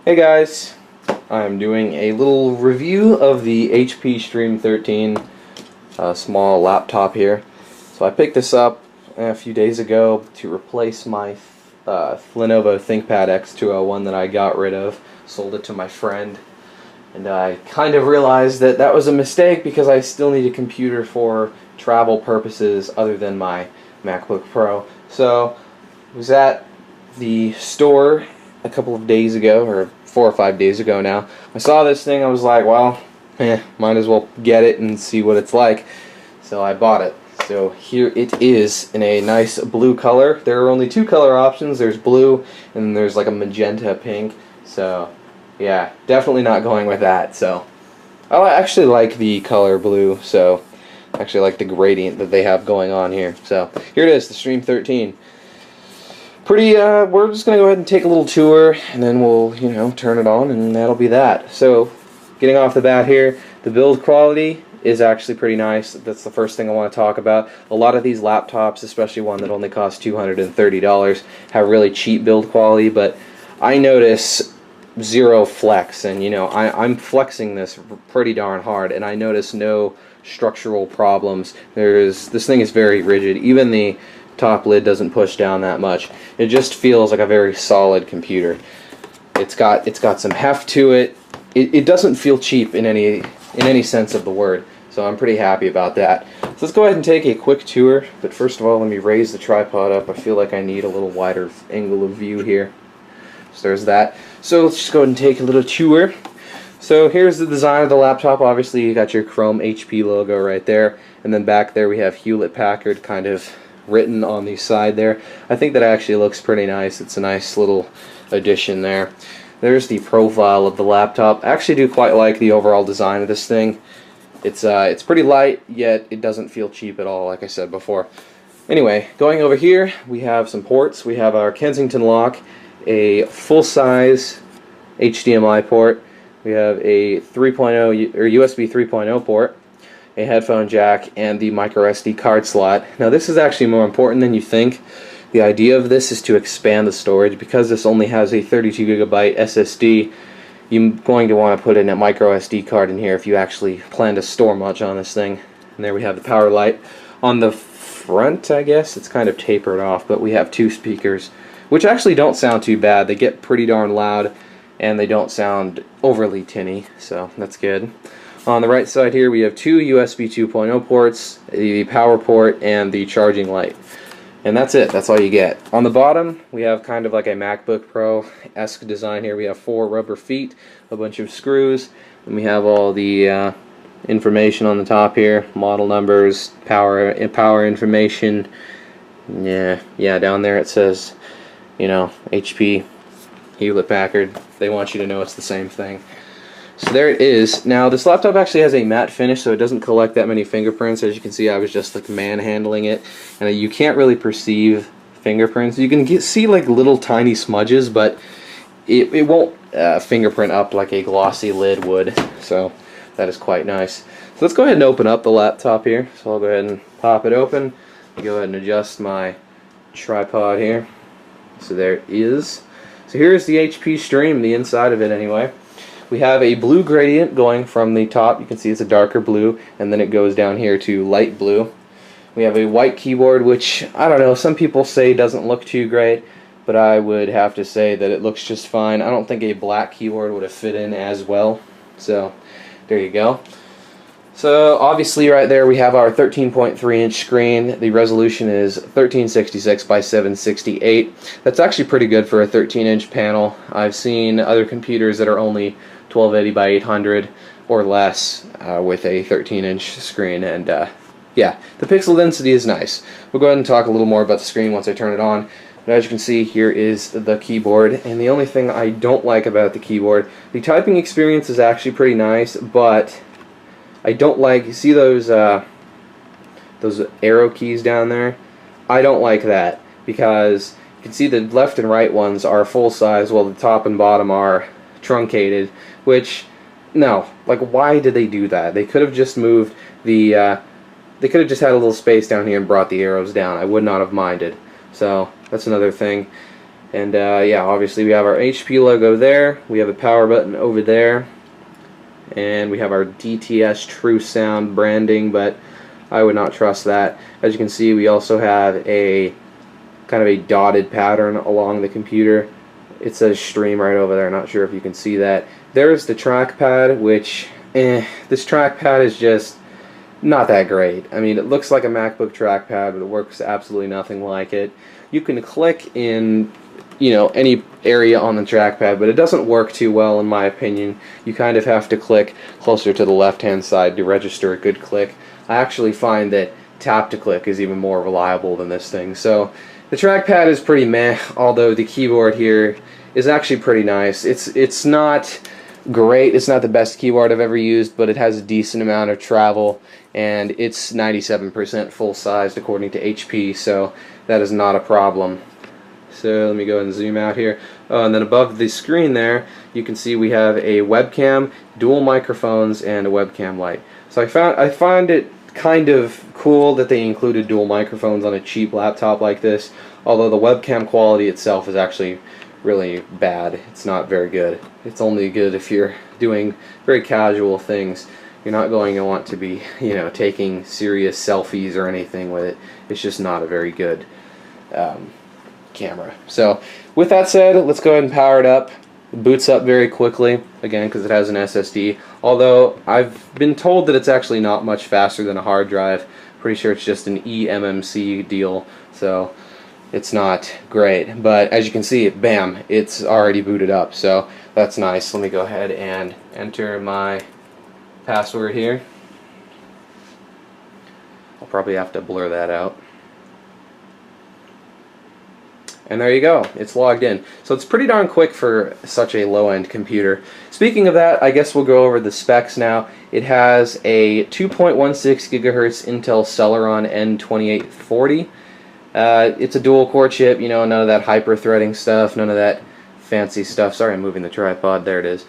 Hey guys, I'm doing a little review of the HP Stream 13 small laptop here. So I picked this up a few days ago to replace my Lenovo ThinkPad X201 that I got rid of. Sold it to my friend, and I kind of realized that that was a mistake because I still need a computer for travel purposes other than my MacBook Pro. So I was at the store a couple of days ago, or 4 or 5 days ago now. I saw this thing, I was like, well, might as well get it and see what it's like. So I bought it. So here it is in a nice blue color. There are only two color options. There's blue and there's like a magenta pink. So yeah, definitely not going with that. So I actually like the color blue, so I actually like the gradient that they have going on here. So here it is, the Stream 13. We're just going to go ahead and take a little tour, and then we'll, turn it on, and that'll be that. So, getting off the bat here, the build quality is actually pretty nice. That's the first thing I want to talk about. A lot of these laptops, especially one that only costs $230, have really cheap build quality, but I notice zero flex, and I'm flexing this pretty darn hard, and I notice no structural problems. This thing is very rigid. Even the top lid doesn't push down that much. It just feels like a very solid computer. It's got some heft to it. It doesn't feel cheap in any sense of the word. So I'm pretty happy about that. So let's go ahead and take a quick tour. But first of all, let me raise the tripod up. I feel like I need a little wider angle of view here. So there's that. So let's just go ahead and take a little tour. So here's the design of the laptop. Obviously you got your Chrome HP logo right there, and then back there we have Hewlett-Packard kind of written on the side there. I think that actually looks pretty nice. It's a nice little addition there. There's the profile of the laptop. I actually do quite like the overall design of this thing. It's pretty light, yet it doesn't feel cheap at all, like I said before. Anyway, going over here, we have some ports. We have our Kensington lock, a full-size HDMI port. We have a 3.0 or USB 3.0 port, a headphone jack, and the microSD card slot. Now this is actually more important than you think. The idea of this is to expand the storage. Because this only has a 32GB SSD, you're going to want to put in a microSD card in here if you actually plan to store much on this thing. And there we have the power light. On the front, I guess, it's kind of tapered off, but we have two speakers, which actually don't sound too bad. They get pretty darn loud, and they don't sound overly tinny, so that's good. On the right side here we have two USB 2.0 ports, the power port, and the charging light. And that's it, that's all you get. On the bottom we have kind of like a MacBook Pro-esque design here. We have 4 rubber feet, a bunch of screws, and we have all the information on the top here, model numbers, power information. Yeah, down there it says, HP, Hewlett-Packard. They want you to know it's the same thing. So there it is. Now this laptop actually has a matte finish, so it doesn't collect that many fingerprints. As you can see, I was just like manhandling it, and you can't really perceive fingerprints. You can see like little tiny smudges, but it won't fingerprint up like a glossy lid would. So that is quite nice. So let's go ahead and open up the laptop here. So I'll go ahead and pop it open. Go ahead and adjust my tripod here. So there it is. So here's the HP Stream, the inside of it anyway. We have a blue gradient going from the top. You can see it's a darker blue, and then it goes down here to light blue. We have a white keyboard, which, I don't know, some people say doesn't look too great, but I would have to say that it looks just fine. I don't think a black keyboard would have fit in as well. So, there you go. So, obviously right there we have our 13.3-inch screen. The resolution is 1366 by 768. That's actually pretty good for a 13-inch panel. I've seen other computers that are only 1280 by 800 or less with a 13-inch screen, and yeah, the pixel density is nice. We'll go ahead and talk a little more about the screen once I turn it on. But as you can see, here is the keyboard, and the only thing I don't like about the keyboard, the typing experience is actually pretty nice, but I don't like, you see those arrow keys down there? I don't like that, because you can see the left and right ones are full size while the top and bottom are truncated, which, no, like, why did they do that? They could have just moved the, they could have just had a little space down here and brought the arrows down. I would not have minded. So that's another thing. And yeah, obviously we have our HP logo there, we have a power button over there, and we have our DTS True Sound branding, but I would not trust that. As you can see, we also have a kind of a dotted pattern along the computer. It says stream right over there, not sure if you can see that. There's the trackpad, which this trackpad is just not that great. I mean, it looks like a MacBook trackpad, but it works absolutely nothing like it. You can click in, you know, any area on the trackpad, but it doesn't work too well in my opinion. You kind of have to click closer to the left hand side to register a good click. I actually find that tap to click is even more reliable than this thing. So the trackpad is pretty meh, although the keyboard here is actually pretty nice. It's not great, it's not the best keyboard I've ever used, but it has a decent amount of travel, and it's 97% full sized according to HP, so that is not a problem. So let me go ahead and zoom out here. Oh, and then above the screen there, you can see we have a webcam, dual microphones, and a webcam light. So I find it kind of cool that they included dual microphones on a cheap laptop like this, although the webcam quality itself is actually really bad. It's not very good. It's only good if you're doing very casual things. You're not going to want to be, you know, taking serious selfies or anything with it. It's just not a very good camera. So with that said, let's go ahead and power it up. It boots up very quickly, again, because it has an SSD, although I've been told that it's actually not much faster than a hard drive. Pretty sure it's just an eMMC deal, so it's not great. But as you can see, bam, it's already booted up, so that's nice. Let me go ahead and enter my password here. I'll probably have to blur that out. And there you go, it's logged in. So it's pretty darn quick for such a low-end computer. Speaking of that, I guess we'll go over the specs now. It has a 2.16 gigahertz Intel Celeron N2840. It's a dual-core chip, you know, none of that hyper-threading stuff, none of that fancy stuff. Sorry, I'm moving the tripod, there it is.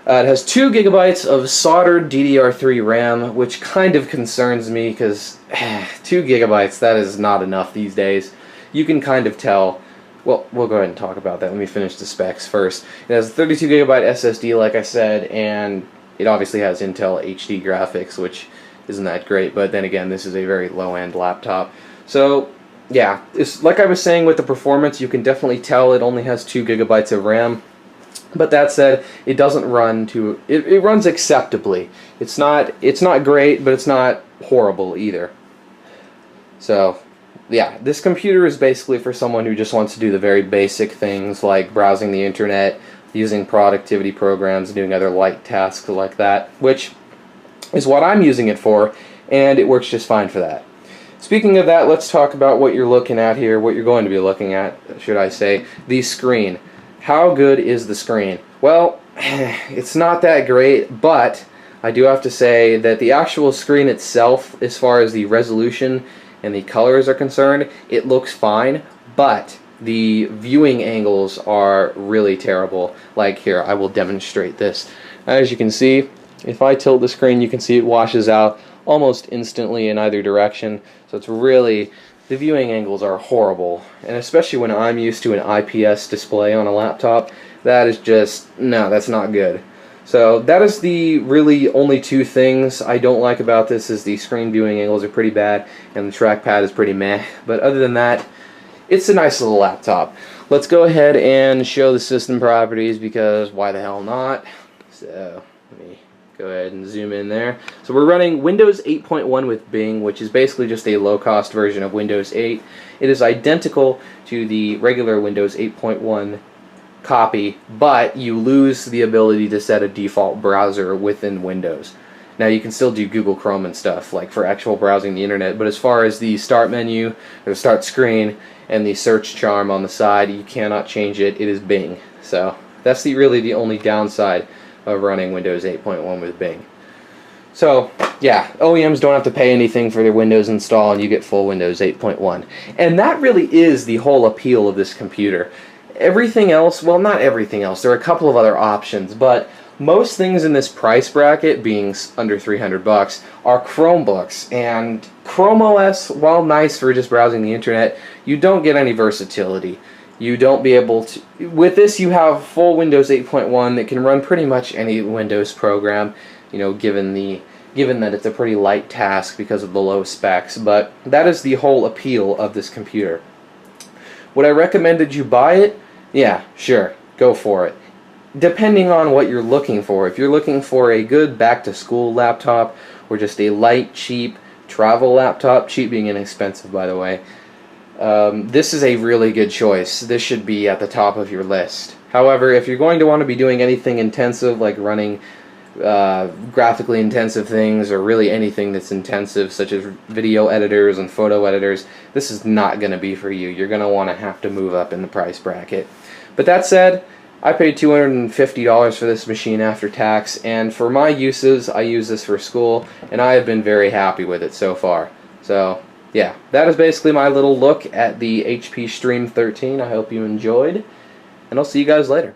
It has 2 gigabytes of soldered DDR3 RAM, which kind of concerns me because 2 gigabytes, that is not enough these days. You can kind of tell. Well, we'll go ahead and talk about that. Let me finish the specs first. It has a 32 gigabyte SSD, like I said, and it obviously has Intel HD graphics, which isn't that great, but then again, this is a very low-end laptop. So, yeah, it's, like I was saying with the performance, you can definitely tell it only has 2 gigabytes of RAM. But that said, it doesn't run to... It runs acceptably. It's not great, but it's not horrible either. So yeah, this computer is basically for someone who just wants to do the very basic things like browsing the internet, using productivity programs, doing other light tasks like that, which is what I'm using it for, and it works just fine for that. Speaking of that, let's talk about what you're looking at here, what you're going to be looking at, should I say, the screen. How good is the screen? Well, it's not that great, but I do have to say that the actual screen itself, as far as the resolution and the colors are concerned, it looks fine, but the viewing angles are really terrible. Like here, I will demonstrate this. As you can see, if I tilt the screen, you can see it washes out almost instantly in either direction. So it's really, the viewing angles are horrible, and especially when I'm used to an IPS display on a laptop, that is just, no, that's not good. So that is the really only two things I don't like about this, is the screen viewing angles are pretty bad and the trackpad is pretty meh. But other than that, it's a nice little laptop. Let's go ahead and show the system properties, because why the hell not? So let me go ahead and zoom in there. So we're running Windows 8.1 with Bing, which is basically just a low-cost version of Windows 8. It is identical to the regular Windows 8.1 copy, but you lose the ability to set a default browser within Windows. Now you can still do Google Chrome and stuff, like for actual browsing the internet, but as far as the start menu, or the start screen, and the search charm on the side, you cannot change it. It is Bing. So that's really the only downside of running Windows 8.1 with Bing. So yeah, OEMs don't have to pay anything for their Windows install, and you get full Windows 8.1. And that really is the whole appeal of this computer. Everything else, well, not everything else, there are a couple of other options, but most things in this price bracket, being under 300 bucks, are Chromebooks. And Chrome OS, while nice for just browsing the internet, you don't get any versatility. you don't be able to. With this, you have full Windows 8.1 that can run pretty much any Windows program, you know, given that it's a pretty light task because of the low specs. But that is the whole appeal of this computer. Would I recommend that you buy it? Yeah, sure, go for it. Depending on what you're looking for. If you're looking for a good back-to-school laptop, or just a light, cheap travel laptop, cheap being inexpensive, by the way, this is a really good choice. This should be at the top of your list. However, if you're going to want to be doing anything intensive, like running graphically intensive things, or really anything that's intensive, such as video editors and photo editors, this is not going to be for you. You're going to want to have to move up in the price bracket. But that said, I paid $250 for this machine after tax, and for my uses, I use this for school, and I have been very happy with it so far. So, yeah, that is basically my little look at the HP Stream 13. I hope you enjoyed, and I'll see you guys later.